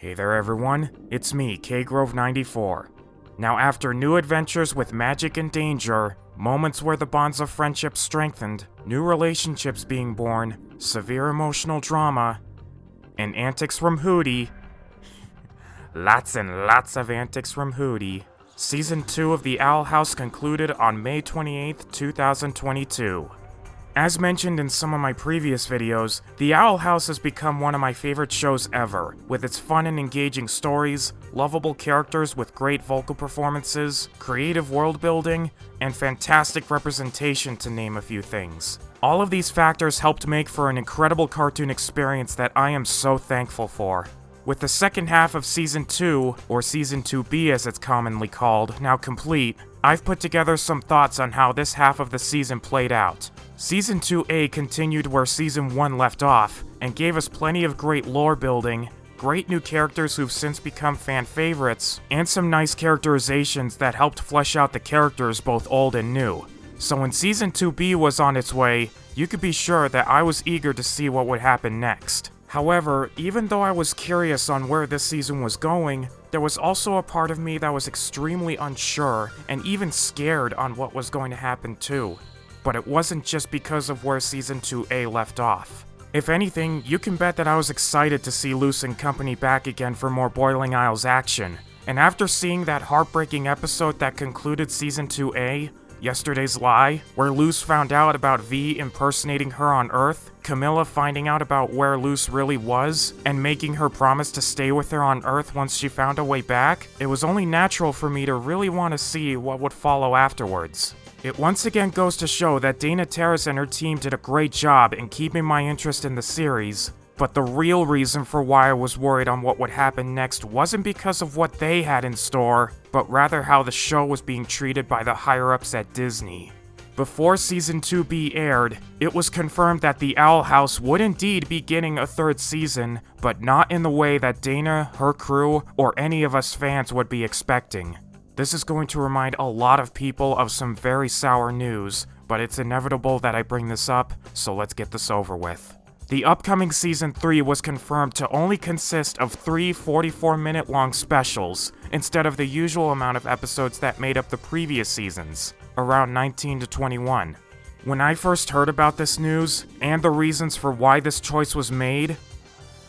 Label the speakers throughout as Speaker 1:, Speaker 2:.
Speaker 1: Hey there everyone, it's me, KGrove94. Now after new adventures with magic and danger, moments where the bonds of friendship strengthened, new relationships being born, severe emotional drama, and antics from Hootie, lots and lots of antics from Hootie, Season 2 of The Owl House concluded on May 28th, 2022. As mentioned in some of my previous videos, The Owl House has become one of my favorite shows ever, with its fun and engaging stories, lovable characters with great vocal performances, creative world building, and fantastic representation to name a few things. All of these factors helped make for an incredible cartoon experience that I am so thankful for. With the second half of Season 2, or Season 2B as it's commonly called, now complete, I've put together some thoughts on how this half of the season played out. Season 2A continued where Season 1 left off, and gave us plenty of great lore building, great new characters who've since become fan favorites, and some nice characterizations that helped flesh out the characters both old and new. So when Season 2B was on its way, you could be sure that I was eager to see what would happen next. However, even though I was curious on where this season was going, there was also a part of me that was extremely unsure and even scared on what was going to happen too. But it wasn't just because of where Season 2A left off. If anything, you can bet that I was excited to see Luce and company back again for more Boiling Isles action. And after seeing that heartbreaking episode that concluded Season 2A, Yesterday's Lie, where Luce found out about V impersonating her on Earth, Camilla finding out about where Luce really was, and making her promise to stay with her on Earth once she found a way back, it was only natural for me to really want to see what would follow afterwards. It once again goes to show that Dana Terrace and her team did a great job in keeping my interest in the series, but the real reason for why I was worried on what would happen next wasn't because of what they had in store, but rather how the show was being treated by the higher-ups at Disney. Before Season 2B aired, it was confirmed that The Owl House would indeed be getting a third season, but not in the way that Dana, her crew, or any of us fans would be expecting. This is going to remind a lot of people of some very sour news, but it's inevitable that I bring this up, so let's get this over with. The upcoming Season 3 was confirmed to only consist of 3 44-minute long specials, instead of the usual amount of episodes that made up the previous seasons, around 19 to 21. When I first heard about this news, and the reasons for why this choice was made,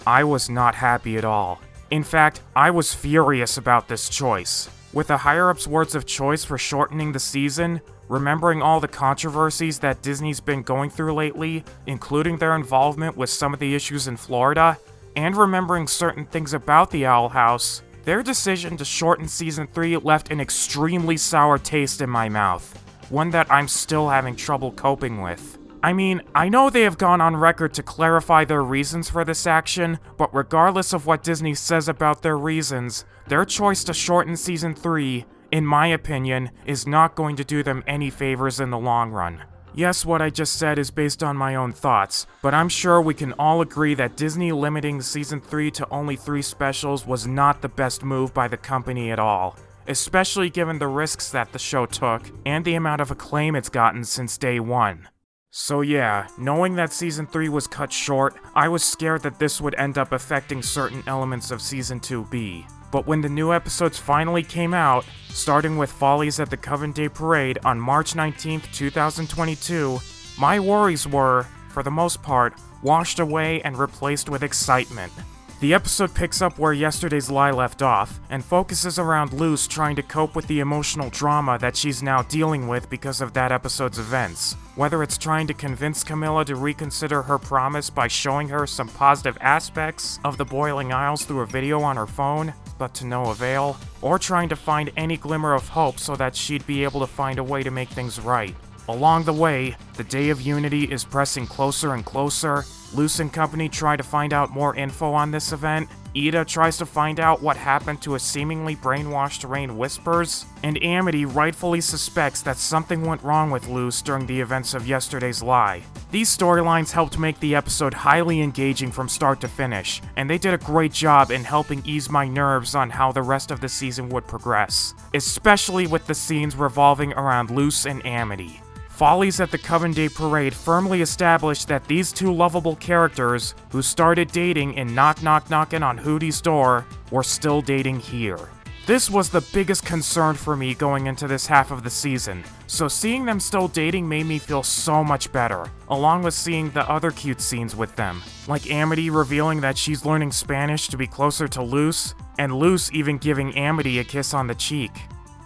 Speaker 1: I was not happy at all. In fact, I was furious about this choice. With the higher-ups' words of choice for shortening the season, remembering all the controversies that Disney's been going through lately, including their involvement with some of the issues in Florida, and remembering certain things about the Owl House, their decision to shorten Season 3 left an extremely sour taste in my mouth, one that I'm still having trouble coping with. I mean, I know they have gone on record to clarify their reasons for this action, but regardless of what Disney says about their reasons, their choice to shorten Season 3, in my opinion, is not going to do them any favors in the long run. Yes, what I just said is based on my own thoughts, but I'm sure we can all agree that Disney limiting Season 3 to only 3 specials was not the best move by the company at all, especially given the risks that the show took and the amount of acclaim it's gotten since day one. So yeah, knowing that Season 3 was cut short, I was scared that this would end up affecting certain elements of Season 2B. But when the new episodes finally came out, starting with Follies at the Coven Day Parade on March 19th, 2022, my worries were, for the most part, washed away and replaced with excitement. The episode picks up where Yesterday's Lie left off, and focuses around Luce trying to cope with the emotional drama that she's now dealing with because of that episode's events. Whether it's trying to convince Camilla to reconsider her promise by showing her some positive aspects of the Boiling Isles through a video on her phone, but to no avail, or trying to find any glimmer of hope so that she'd be able to find a way to make things right. Along the way, the Day of Unity is pressing closer and closer. Luce and company try to find out more info on this event. Ida tries to find out what happened to a seemingly brainwashed Rain Whispers, and Amity rightfully suspects that something went wrong with Luce during the events of Yesterday's Lie. These storylines helped make the episode highly engaging from start to finish, and they did a great job in helping ease my nerves on how the rest of the season would progress, especially with the scenes revolving around Luce and Amity. Follies at the Coven Day Parade firmly established that these two lovable characters, who started dating in Knock Knock Knockin' on Hootie's door, were still dating here. This was the biggest concern for me going into this half of the season, so seeing them still dating made me feel so much better, along with seeing the other cute scenes with them, like Amity revealing that she's learning Spanish to be closer to Luz, and Luz even giving Amity a kiss on the cheek.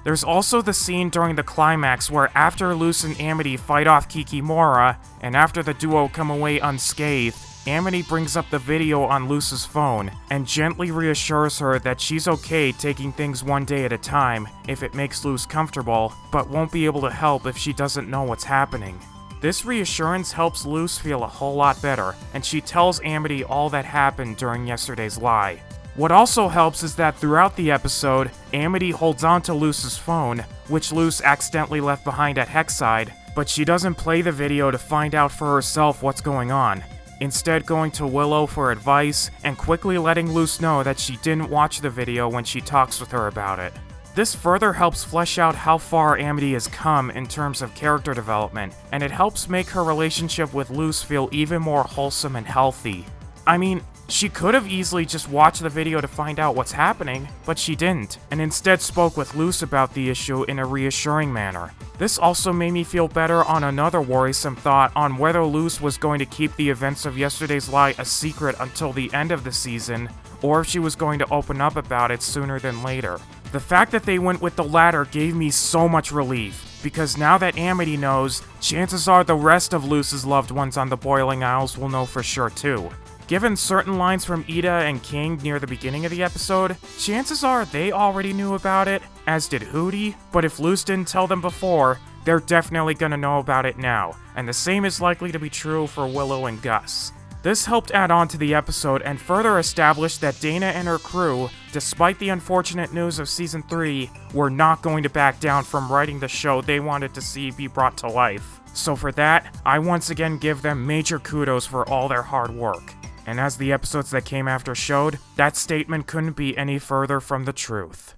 Speaker 1: There's also the scene during the climax where after Luz and Amity fight off Kikimora, and after the duo come away unscathed, Amity brings up the video on Luz's phone and gently reassures her that she's okay taking things one day at a time if it makes Luz comfortable, but won't be able to help if she doesn't know what's happening. This reassurance helps Luz feel a whole lot better, and she tells Amity all that happened during yesterday's lie. What also helps is that throughout the episode, Amity holds on to Luz's phone, which Luz accidentally left behind at Hexside, but she doesn't play the video to find out for herself what's going on, instead going to Willow for advice and quickly letting Luz know that she didn't watch the video when she talks with her about it. This further helps flesh out how far Amity has come in terms of character development, and it helps make her relationship with Luz feel even more wholesome and healthy. I mean, she could have easily just watched the video to find out what's happening, but she didn't, and instead spoke with Luz about the issue in a reassuring manner. This also made me feel better on another worrisome thought on whether Luz was going to keep the events of yesterday's lie a secret until the end of the season, or if she was going to open up about it sooner than later. The fact that they went with the latter gave me so much relief, because now that Amity knows, chances are the rest of Luz's loved ones on the Boiling Isles will know for sure too. Given certain lines from Ida and King near the beginning of the episode, chances are they already knew about it, as did Hootie, but if Luz didn't tell them before, they're definitely gonna know about it now, and the same is likely to be true for Willow and Gus. This helped add on to the episode and further establish that Dana and her crew, despite the unfortunate news of Season 3, were not going to back down from writing the show they wanted to see be brought to life. So for that, I once again give them major kudos for all their hard work. And as the episodes that came after showed, that statement couldn't be any further from the truth.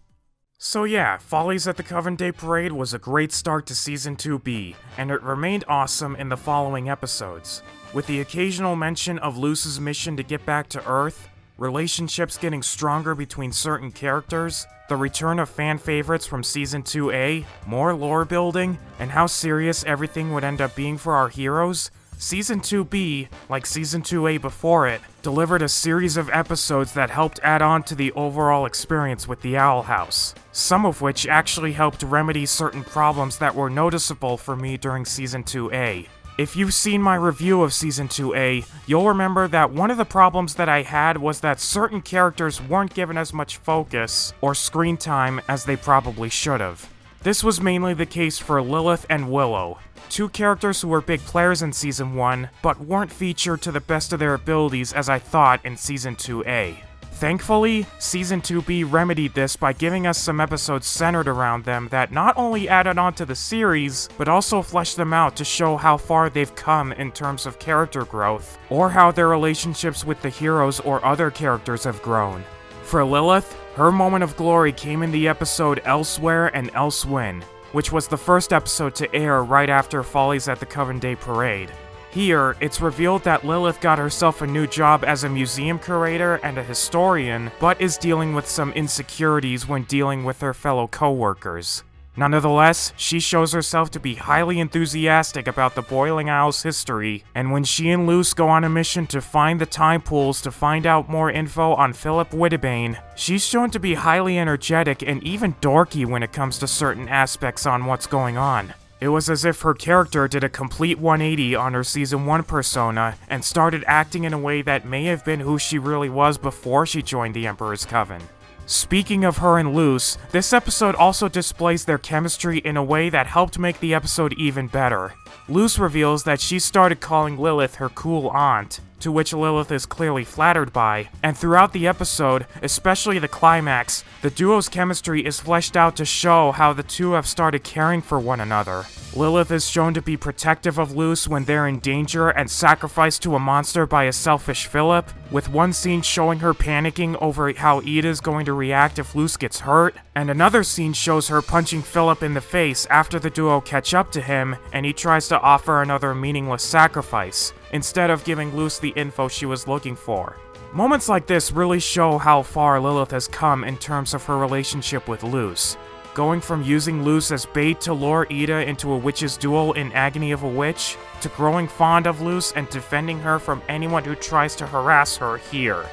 Speaker 1: So yeah, Follies at the Coven Day Parade was a great start to Season 2B, and it remained awesome in the following episodes. With the occasional mention of Luz's mission to get back to Earth, relationships getting stronger between certain characters, the return of fan favorites from Season 2A, more lore building, and how serious everything would end up being for our heroes, Season 2B, like Season 2A before it, delivered a series of episodes that helped add on to the overall experience with the Owl House, some of which actually helped remedy certain problems that were noticeable for me during Season 2A. If you've seen my review of Season 2A, you'll remember that one of the problems that I had was that certain characters weren't given as much focus or screen time as they probably should have. This was mainly the case for Lilith and Willow, two characters who were big players in Season 1, but weren't featured to the best of their abilities as I thought in Season 2A. Thankfully, Season 2B remedied this by giving us some episodes centered around them that not only added on to the series, but also fleshed them out to show how far they've come in terms of character growth, or how their relationships with the heroes or other characters have grown. For Lilith, her moment of glory came in the episode Elsewhere and Elsewhen, which was the first episode to air right after Follies at the Coven Day Parade. Here, it's revealed that Lilith got herself a new job as a museum curator and a historian, but is dealing with some insecurities when dealing with her fellow co-workers. Nonetheless, she shows herself to be highly enthusiastic about the Boiling Isles history, and when she and Luz go on a mission to find the time pools to find out more info on Philip Wittebane, she's shown to be highly energetic and even dorky when it comes to certain aspects on what's going on. It was as if her character did a complete 180 on her Season 1 persona and started acting in a way that may have been who she really was before she joined the Emperor's Coven. Speaking of her and Luz, this episode also displays their chemistry in a way that helped make the episode even better. Luz reveals that she started calling Lilith her cool aunt, to which Lilith is clearly flattered by, and throughout the episode, especially the climax, the duo's chemistry is fleshed out to show how the two have started caring for one another. Lilith is shown to be protective of Luce when they're in danger and sacrificed to a monster by a selfish Philip, with one scene showing her panicking over how Ida's going to react if Luce gets hurt, and another scene shows her punching Philip in the face after the duo catch up to him and he tries to offer another meaningless sacrifice, instead of giving Luce the info she was looking for. Moments like this really show how far Lilith has come in terms of her relationship with Luce. Going from using Luce as bait to lure Ida into a witch's duel in Agony of a Witch, to growing fond of Luce and defending her from anyone who tries to harass her here.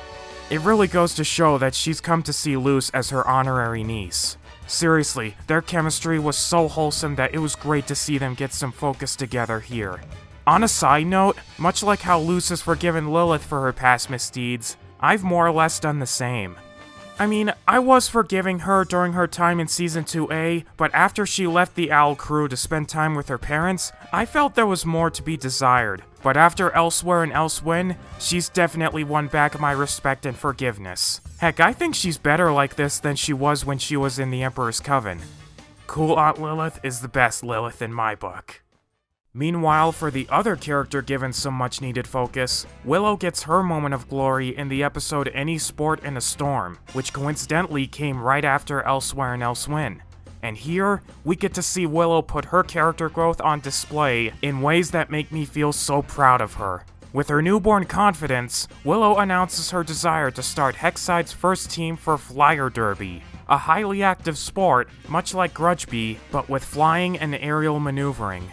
Speaker 1: It really goes to show that she's come to see Luce as her honorary niece. Seriously, their chemistry was so wholesome that it was great to see them get some focus together here. On a side note, much like how Luce has forgiven Lilith for her past misdeeds, I've more or less done the same. I mean, I was forgiving her during her time in Season 2A, but after she left the Owl crew to spend time with her parents, I felt there was more to be desired. But after Elsewhere and Elsewhen, she's definitely won back my respect and forgiveness. Heck, I think she's better like this than she was when she was in the Emperor's Coven. Cool Aunt Lilith is the best Lilith in my book. Meanwhile, for the other character given some much needed focus, Willow gets her moment of glory in the episode Any Sport in a Storm, which coincidentally came right after Elsewhere and Elsewhen. And here, we get to see Willow put her character growth on display in ways that make me feel so proud of her. With her newborn confidence, Willow announces her desire to start Hexside's first team for Flyer Derby, a highly active sport, much like Grudgeby, but with flying and aerial maneuvering.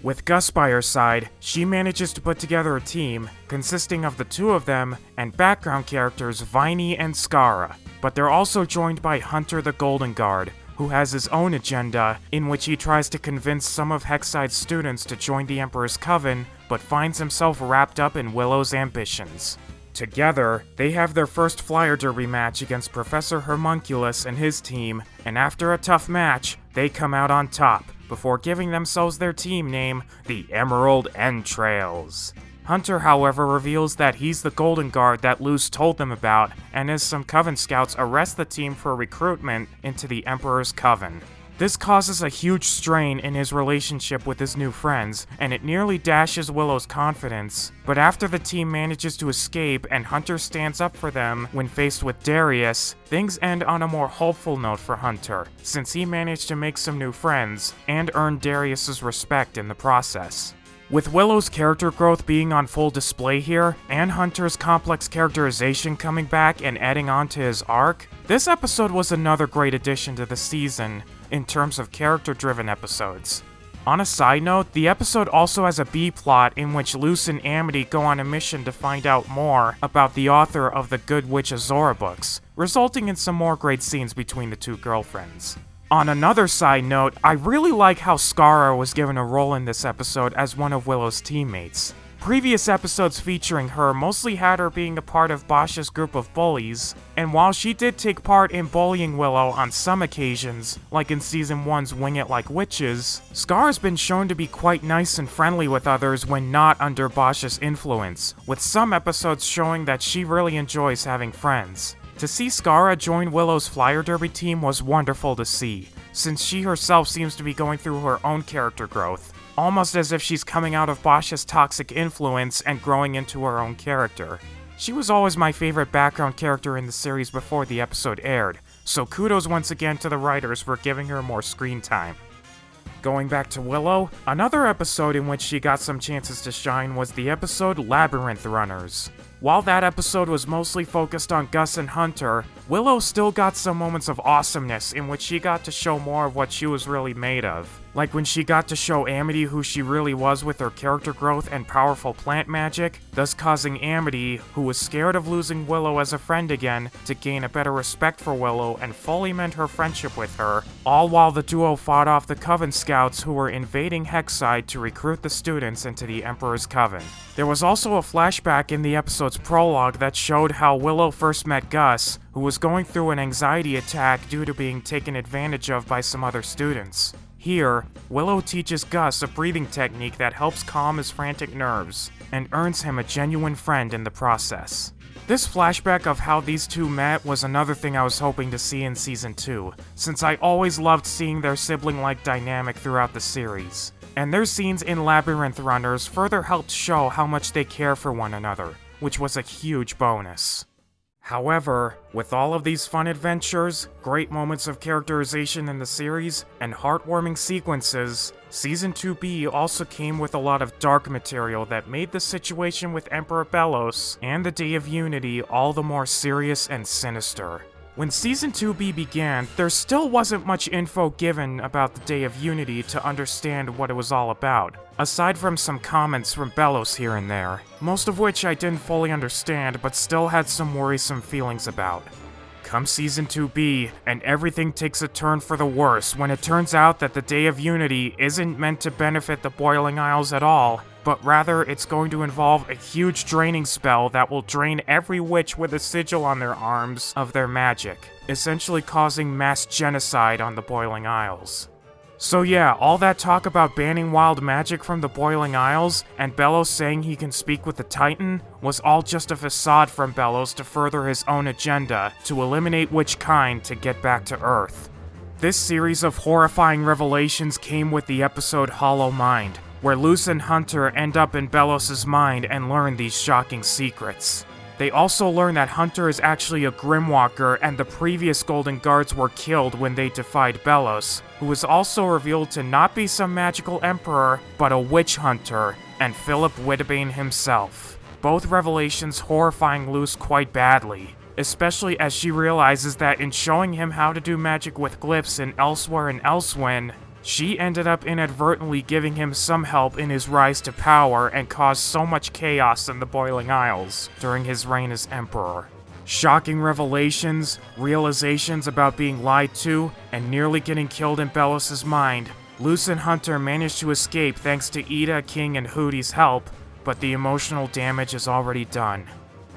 Speaker 1: With Gus by her side, she manages to put together a team consisting of the two of them and background characters Viney and Skara, but they're also joined by Hunter the Golden Guard, who has his own agenda in which he tries to convince some of Hexside's students to join the Emperor's Coven, but finds himself wrapped up in Willow's ambitions. Together, they have their first Flyer Derby match against Professor Homunculus and his team, and after a tough match, they come out on top, before giving themselves their team name, the Emerald Entrails. Hunter, however, reveals that he's the Golden Guard that Luce told them about, and as some Coven scouts arrest the team for recruitment into the Emperor's Coven. This causes a huge strain in his relationship with his new friends, and it nearly dashes Willow's confidence. But after the team manages to escape and Hunter stands up for them when faced with Darius, things end on a more hopeful note for Hunter, since he managed to make some new friends and earn Darius's respect in the process. With Willow's character growth being on full display here, and Hunter's complex characterization coming back and adding on to his arc, this episode was another great addition to the season in terms of character-driven episodes. On a side note, the episode also has a B-plot in which Luce and Amity go on a mission to find out more about the author of the Good Witch Azora books, resulting in some more great scenes between the two girlfriends. On another side note, I really like how Skara was given a role in this episode as one of Willow's teammates. Previous episodes featuring her mostly had her being a part of Bosch's group of bullies, and while she did take part in bullying Willow on some occasions, like in Season 1's Wing It Like Witches, Skara's been shown to be quite nice and friendly with others when not under Bosch's influence, with some episodes showing that she really enjoys having friends. To see Skara join Willow's Flyer Derby team was wonderful to see, since she herself seems to be going through her own character growth, almost as if she's coming out of Bosch's toxic influence and growing into her own character. She was always my favorite background character in the series before the episode aired, so kudos once again to the writers for giving her more screen time. Going back to Willow, another episode in which she got some chances to shine was the episode Labyrinth Runners. While that episode was mostly focused on Gus and Hunter, Willow still got some moments of awesomeness in which she got to show more of what she was really made of. Like when she got to show Amity who she really was with her character growth and powerful plant magic, thus causing Amity, who was scared of losing Willow as a friend again, to gain a better respect for Willow and fully mend her friendship with her, all while the duo fought off the Coven scouts who were invading Hexside to recruit the students into the Emperor's Coven. There was also a flashback in the episode's prologue that showed how Willow first met Gus, who was going through an anxiety attack due to being taken advantage of by some other students. Here, Willow teaches Gus a breathing technique that helps calm his frantic nerves, and earns him a genuine friend in the process. This flashback of how these two met was another thing I was hoping to see in Season 2, since I always loved seeing their sibling-like dynamic throughout the series. And their scenes in Labyrinth Runners further helped show how much they care for one another, which was a huge bonus. However, with all of these fun adventures, great moments of characterization in the series, and heartwarming sequences, Season 2B also came with a lot of dark material that made the situation with Emperor Belos and the Day of Unity all the more serious and sinister. When Season 2B began, there still wasn't much info given about the Day of Unity to understand what it was all about, aside from some comments from Belos here and there, most of which I didn't fully understand but still had some worrisome feelings about. Come Season 2B, and everything takes a turn for the worse when it turns out that the Day of Unity isn't meant to benefit the Boiling Isles at all, but rather it's going to involve a huge draining spell that will drain every witch with a sigil on their arms of their magic, essentially causing mass genocide on the Boiling Isles. So yeah, all that talk about banning wild magic from the Boiling Isles, and Belos saying he can speak with the Titan, was all just a facade from Belos to further his own agenda, to eliminate witch kind to get back to Earth. This series of horrifying revelations came with the episode Hollow Mind, where Luz and Hunter end up in Belos' mind and learn these shocking secrets. They also learn that Hunter is actually a Grimwalker and the previous Golden Guards were killed when they defied Belos, who was also revealed to not be some magical emperor, but a witch hunter, and Philip Wittebane himself. Both revelations horrifying Luz quite badly, especially as she realizes that in showing him how to do magic with glyphs in Elsewhere and Elsewin, she ended up inadvertently giving him some help in his rise to power and caused so much chaos in the Boiling Isles during his reign as emperor. Shocking revelations, realizations about being lied to, and nearly getting killed in Belos' mind, Luz and Hunter managed to escape thanks to Ida, King, and Hootie's help, but the emotional damage is already done.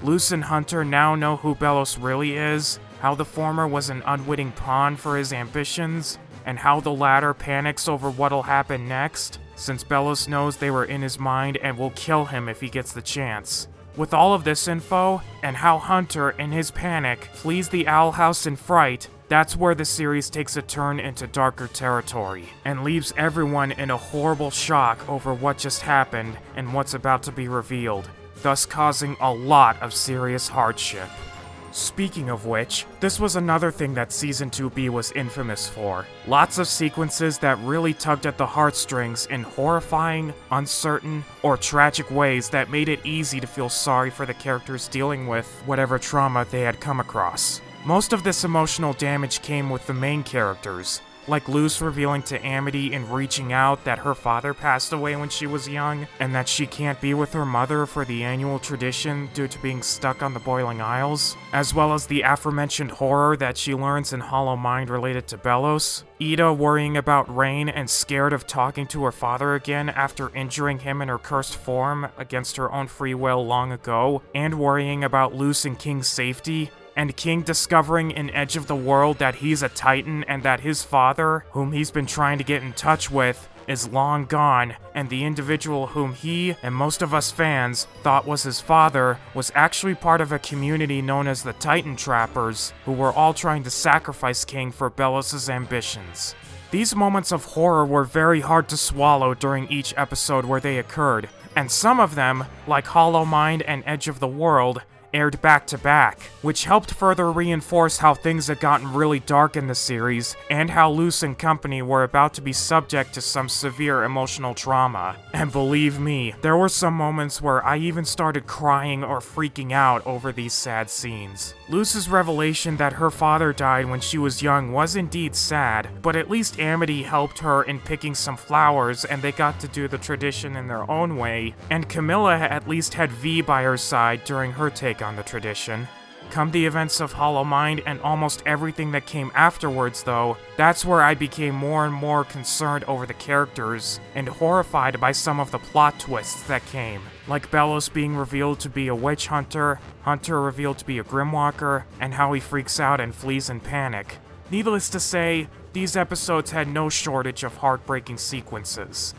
Speaker 1: Luz and Hunter now know who Belos really is, how the former was an unwitting pawn for his ambitions, and how the latter panics over what'll happen next, since Belos knows they were in his mind and will kill him if he gets the chance. With all of this info, and how Hunter, in his panic, flees the Owl House in fright, that's where the series takes a turn into darker territory, and leaves everyone in a horrible shock over what just happened and what's about to be revealed, thus causing a lot of serious hardship. Speaking of which, this was another thing that Season 2B was infamous for. Lots of sequences that really tugged at the heartstrings in horrifying, uncertain, or tragic ways that made it easy to feel sorry for the characters dealing with whatever trauma they had come across. Most of this emotional damage came with the main characters, like Luz revealing to Amity in Reaching Out that her father passed away when she was young, and that she can't be with her mother for the annual tradition due to being stuck on the Boiling Isles, as well as the aforementioned horror that she learns in Hollow Mind related to Belos, Ida worrying about Rain and scared of talking to her father again after injuring him in her cursed form against her own free will long ago, and worrying about Luz and King's safety, and King discovering in Edge of the World that he's a Titan and that his father, whom he's been trying to get in touch with, is long gone, and the individual whom he, and most of us fans, thought was his father, was actually part of a community known as the Titan Trappers, who were all trying to sacrifice King for Belos' ambitions. These moments of horror were very hard to swallow during each episode where they occurred, and some of them, like Hollow Mind and Edge of the World, aired back to back, which helped further reinforce how things had gotten really dark in the series, and how Luz and company were about to be subject to some severe emotional trauma. And believe me, there were some moments where I even started crying or freaking out over these sad scenes. Luz's revelation that her father died when she was young was indeed sad, but at least Amity helped her in picking some flowers and they got to do the tradition in their own way, and Camilla at least had V by her side during her take on the tradition. Come the events of Hollow Mind and almost everything that came afterwards though, that's where I became more and more concerned over the characters, and horrified by some of the plot twists that came, like Belos being revealed to be a witch hunter, Hunter revealed to be a Grimwalker, and how he freaks out and flees in panic. Needless to say, these episodes had no shortage of heartbreaking sequences.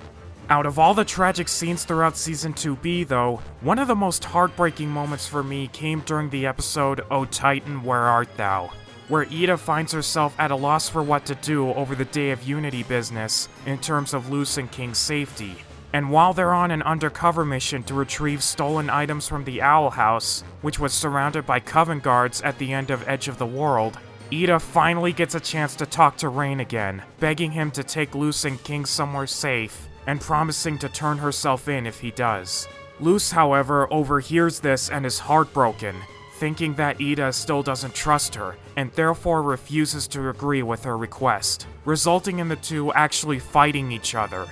Speaker 1: Out of all the tragic scenes throughout Season 2B, though, one of the most heartbreaking moments for me came during the episode O Titan, Where Art Thou?, where Ida finds herself at a loss for what to do over the Day of Unity business in terms of Lucen King's safety. And while they're on an undercover mission to retrieve stolen items from the Owl House, which was surrounded by Coven guards at the end of Edge of the World, Ida finally gets a chance to talk to Rain again, begging him to take Lucen King somewhere safe, and promising to turn herself in if he does. Luce, however, overhears this and is heartbroken, thinking that Ida still doesn't trust her, and therefore refuses to agree with her request, resulting in the two actually fighting each other.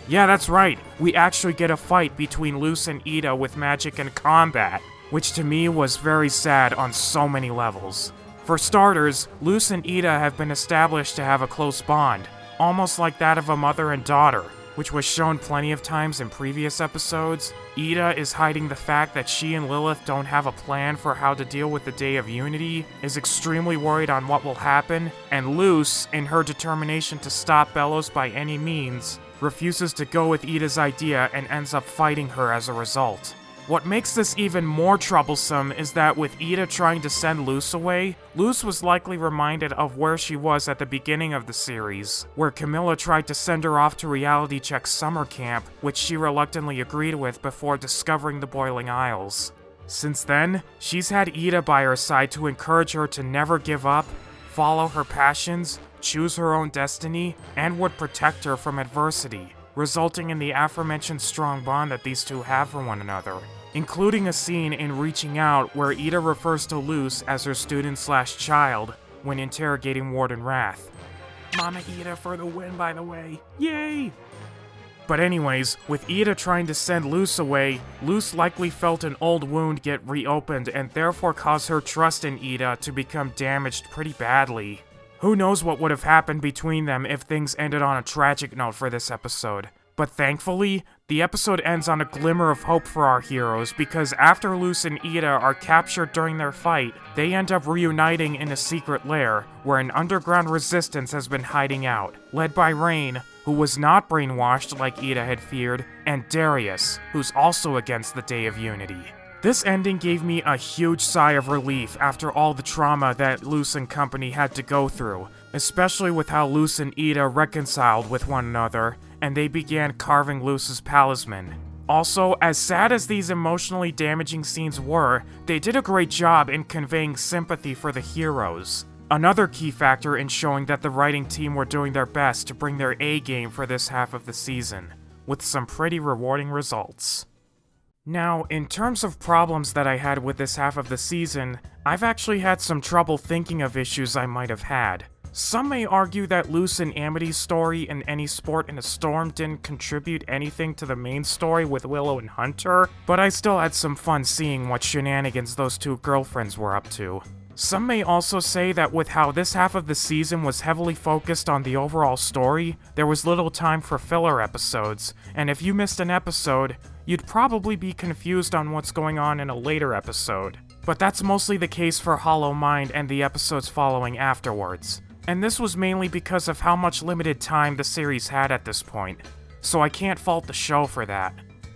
Speaker 1: Yeah, that's right, we actually get a fight between Luce and Ida with magic and combat, which to me was very sad on so many levels. For starters, Luce and Ida have been established to have a close bond, almost like that of a mother and daughter, which was shown plenty of times in previous episodes. Ida is hiding the fact that she and Lilith don't have a plan for how to deal with the Day of Unity, is extremely worried on what will happen, and Luce, in her determination to stop Bellows by any means, refuses to go with Ida's idea and ends up fighting her as a result. What makes this even more troublesome is that with Ida trying to send Luce away, Luce was likely reminded of where she was at the beginning of the series, where Camilla tried to send her off to Reality Check's summer camp, which she reluctantly agreed with before discovering the Boiling Isles. Since then, she's had Ida by her side to encourage her to never give up, follow her passions, choose her own destiny, and would protect her from adversity, resulting in the aforementioned strong bond that these two have for one another, including a scene in Reaching Out where Ida refers to Luce as her student/child when interrogating Warden Wrath. Mama Ida for the win, by the way. Yay! But anyways, with Ida trying to send Luce away, Luce likely felt an old wound get reopened and therefore caused her trust in Ida to become damaged pretty badly. Who knows what would have happened between them if things ended on a tragic note for this episode. But thankfully, the episode ends on a glimmer of hope for our heroes because after Luce and Ida are captured during their fight, they end up reuniting in a secret lair where an underground resistance has been hiding out, led by Rain, who was not brainwashed like Ida had feared, and Darius, who's also against the Day of Unity. This ending gave me a huge sigh of relief after all the trauma that Luce and company had to go through, especially with how Luce and Ida reconciled with one another, and they began carving Luce's talisman. Also, as sad as these emotionally damaging scenes were, they did a great job in conveying sympathy for the heroes. Another key factor in showing that the writing team were doing their best to bring their A-game for this half of the season, with some pretty rewarding results. Now, in terms of problems that I had with this half of the season, I've actually had some trouble thinking of issues I might have had. Some may argue that Luce and Amity's story in Any Sport in a Storm didn't contribute anything to the main story with Willow and Hunter, but I still had some fun seeing what shenanigans those two girlfriends were up to. Some may also say that with how this half of the season was heavily focused on the overall story, there was little time for filler episodes, and if you missed an episode, you'd probably be confused on what's going on in a later episode. But that's mostly the case for Hollow Mind and the episodes following afterwards. And this was mainly because of how much limited time the series had at this point, so I can't fault the show for that.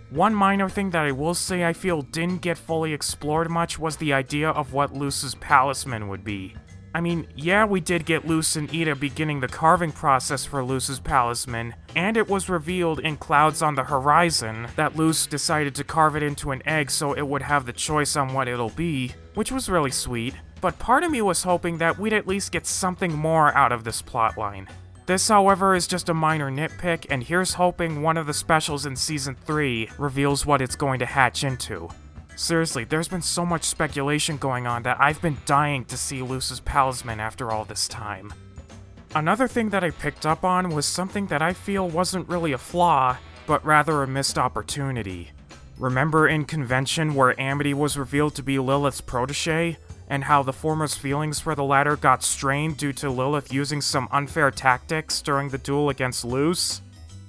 Speaker 1: One minor thing that I will say I feel didn't get fully explored much was the idea of what Luce's talisman would be. I mean, yeah, we did get Luce and Ida beginning the carving process for Luce's talisman, and it was revealed in Clouds on the Horizon that Luce decided to carve it into an egg so it would have the choice on what it'll be, which was really sweet, but part of me was hoping that we'd at least get something more out of this plotline. This, however, is just a minor nitpick, and here's hoping one of the specials in Season 3 reveals what it's going to hatch into. Seriously, there's been so much speculation going on that I've been dying to see Luce's talisman after all this time. Another thing that I picked up on was something that I feel wasn't really a flaw, but rather a missed opportunity. Remember in Convention where Amity was revealed to be Lilith's protege, and how the former's feelings for the latter got strained due to Lilith using some unfair tactics during the duel against Luce?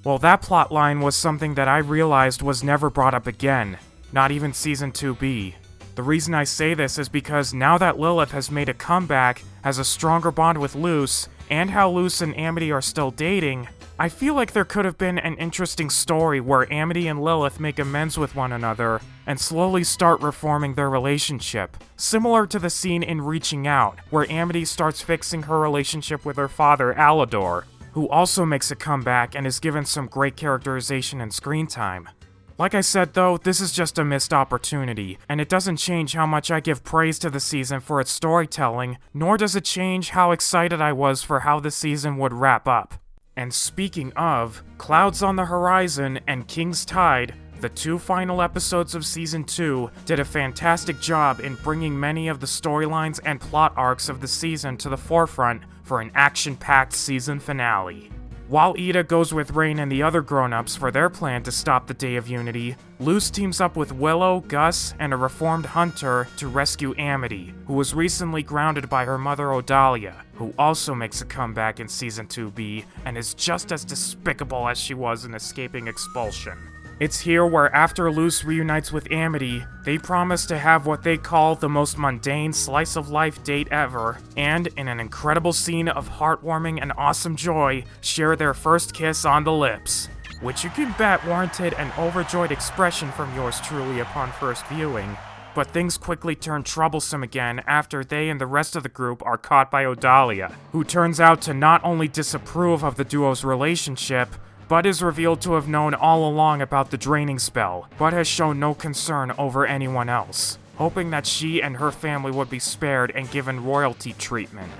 Speaker 1: Well, that plotline was something that I realized was never brought up again, not even Season 2B. The reason I say this is because now that Lilith has made a comeback, has a stronger bond with Luce, and how Luce and Amity are still dating, I feel like there could have been an interesting story where Amity and Lilith make amends with one another and slowly start reforming their relationship, similar to the scene in Reaching Out, where Amity starts fixing her relationship with her father, Alador, who also makes a comeback and is given some great characterization and screen time. Like I said though, this is just a missed opportunity, and it doesn't change how much I give praise to the season for its storytelling, nor does it change how excited I was for how the season would wrap up. And speaking of, Clouds on the Horizon and King's Tide, the 2 final episodes of Season 2, did a fantastic job in bringing many of the storylines and plot arcs of the season to the forefront for an action-packed season finale. While Ida goes with Rain and the other grown-ups for their plan to stop the Day of Unity, Luce teams up with Willow, Gus, and a reformed Hunter to rescue Amity, who was recently grounded by her mother Odalia, who also makes a comeback in Season 2B and is just as despicable as she was in escaping expulsion. It's here where after Luce reunites with Amity, they promise to have what they call the most mundane slice-of-life date ever, and, in an incredible scene of heartwarming and awesome joy, share their first kiss on the lips. Which you can bet warranted an overjoyed expression from yours truly upon first viewing. But things quickly turn troublesome again after they and the rest of the group are caught by Odalia, who turns out to not only disapprove of the duo's relationship, but is revealed to have known all along about the draining spell, but has shown no concern over anyone else, hoping that she and her family would be spared and given royalty treatment.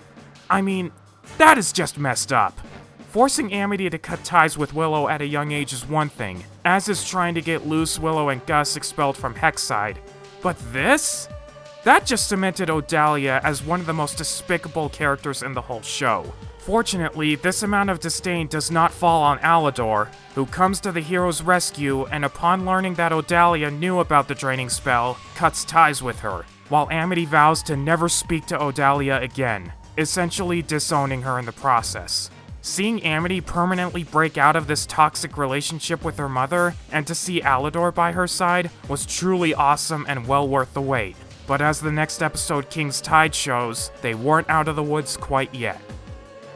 Speaker 1: I mean, that is just messed up. Forcing Amity to cut ties with Willow at a young age is one thing, as is trying to get Luce, Willow, and Gus expelled from Hexside. But this? That just cemented Odalia as one of the most despicable characters in the whole show. Fortunately, this amount of disdain does not fall on Alador, who comes to the hero's rescue and upon learning that Odalia knew about the draining spell, cuts ties with her, while Amity vows to never speak to Odalia again, essentially disowning her in the process. Seeing Amity permanently break out of this toxic relationship with her mother, and to see Alador by her side, was truly awesome and well worth the wait. But as the next episode King's Tide shows, they weren't out of the woods quite yet.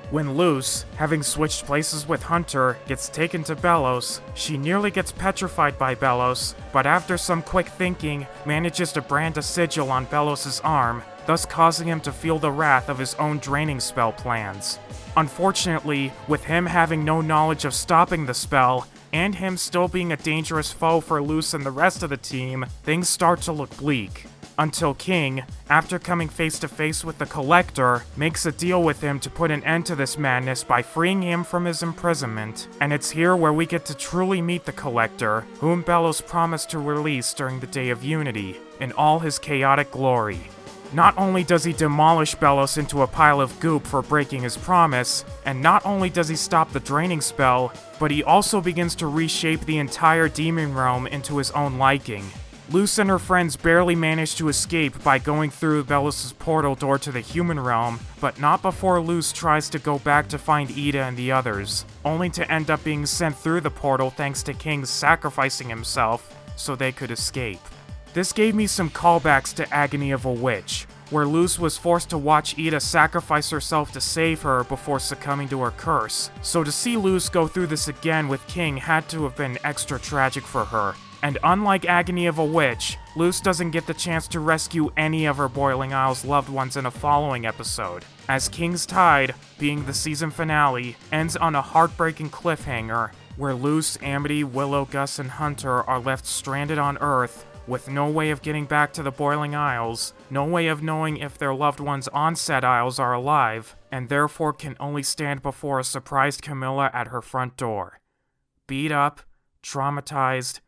Speaker 1: When Luce, having switched places with Hunter, gets taken to Belos, she nearly gets petrified by Belos, but after some quick thinking, manages to brand a sigil on Belos' arm, thus causing him to feel the wrath of his own draining spell plans. Unfortunately, with him having no knowledge of stopping the spell, and him still being a dangerous foe for Luce and the rest of the team, things start to look bleak. Until King, after coming face to face with the Collector, makes a deal with him to put an end to this madness by freeing him from his imprisonment, and it's here where we get to truly meet the Collector, whom Belos promised to release during the Day of Unity, in all his chaotic glory. Not only does he demolish Belos into a pile of goop for breaking his promise, and not only does he stop the draining spell, but he also begins to reshape the entire demon realm into his own liking. Luce and her friends barely manage to escape by going through Belos' portal door to the human realm, but not before Luce tries to go back to find Ida and the others, only to end up being sent through the portal thanks to King sacrificing himself so they could escape. This gave me some callbacks to Agony of a Witch, where Luce was forced to watch Ida sacrifice herself to save her before succumbing to her curse, so to see Luce go through this again with King had to have been extra tragic for her. And unlike Agony of a Witch, Luce doesn't get the chance to rescue any of her Boiling Isles loved ones in a following episode, as King's Tide, being the season finale, ends on a heartbreaking cliffhanger, where Luce, Amity, Willow, Gus, and Hunter are left stranded on Earth, with no way of getting back to the Boiling Isles, no way of knowing if their loved ones on said isles are alive, and therefore can only stand before a surprised Camilla at her front door. Beat up, traumatized,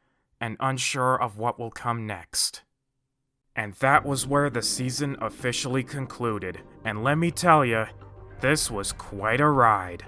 Speaker 1: and unsure of what will come next. And that was where the season officially concluded, and let me tell you, this was quite a ride.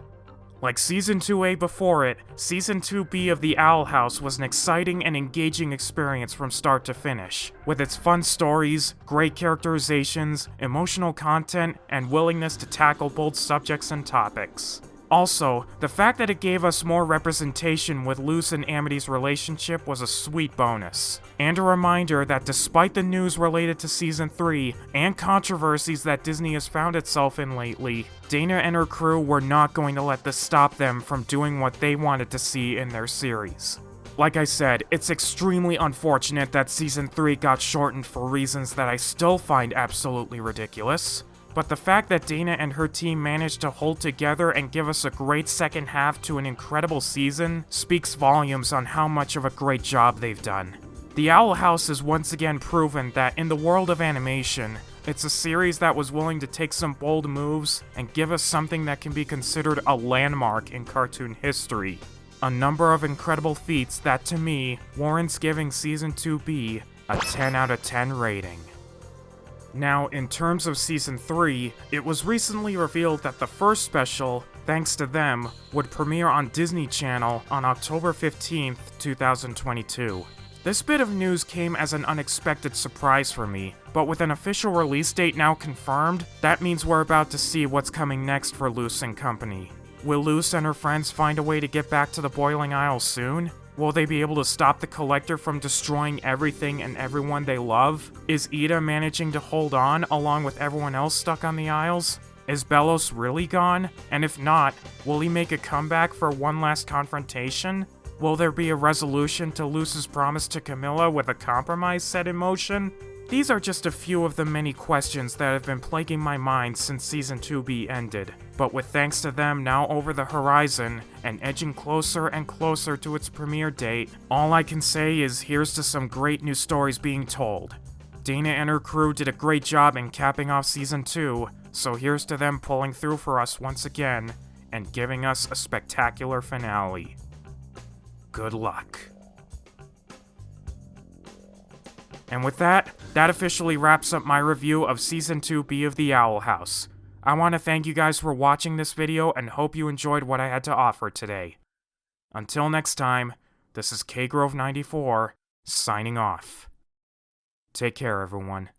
Speaker 1: Like Season 2A before it, Season 2B of The Owl House was an exciting and engaging experience from start to finish, with its fun stories, great characterizations, emotional content, and willingness to tackle bold subjects and topics. Also, the fact that it gave us more representation with Luce and Amity's relationship was a sweet bonus. And a reminder that despite the news related to Season 3 and controversies that Disney has found itself in lately, Dana and her crew were not going to let this stop them from doing what they wanted to see in their series. Like I said, it's extremely unfortunate that Season 3 got shortened for reasons that I still find absolutely ridiculous. But the fact that Dana and her team managed to hold together and give us a great second half to an incredible season speaks volumes on how much of a great job they've done. The Owl House has once again proven that in the world of animation, it's a series that was willing to take some bold moves and give us something that can be considered a landmark in cartoon history. A number of incredible feats that, to me, warrants giving Season 2B a 10 out of 10 rating. Now, in terms of Season 3, it was recently revealed that the first special, thanks to them, would premiere on Disney Channel on October 15th, 2022. This bit of news came as an unexpected surprise for me, but with an official release date now confirmed, that means we're about to see what's coming next for Luce and company. Will Luce and her friends find a way to get back to the Boiling Isle soon? Will they be able to stop the Collector from destroying everything and everyone they love? Is Ida managing to hold on along with everyone else stuck on the Isles? Is Belos really gone? And if not, will he make a comeback for one last confrontation? Will there be a resolution to Luce's promise to Camilla with a compromise set in motion? These are just a few of the many questions that have been plaguing my mind since Season 2B ended. But with thanks to them now over the horizon, and edging closer and closer to its premiere date, all I can say is here's to some great new stories being told. Dana and her crew did a great job in capping off Season 2, so here's to them pulling through for us once again, and giving us a spectacular finale. Good luck. And with that officially wraps up my review of Season 2B of The Owl House. I want to thank you guys for watching this video and hope you enjoyed what I had to offer today. Until next time, this is KGrove94, signing off. Take care, everyone.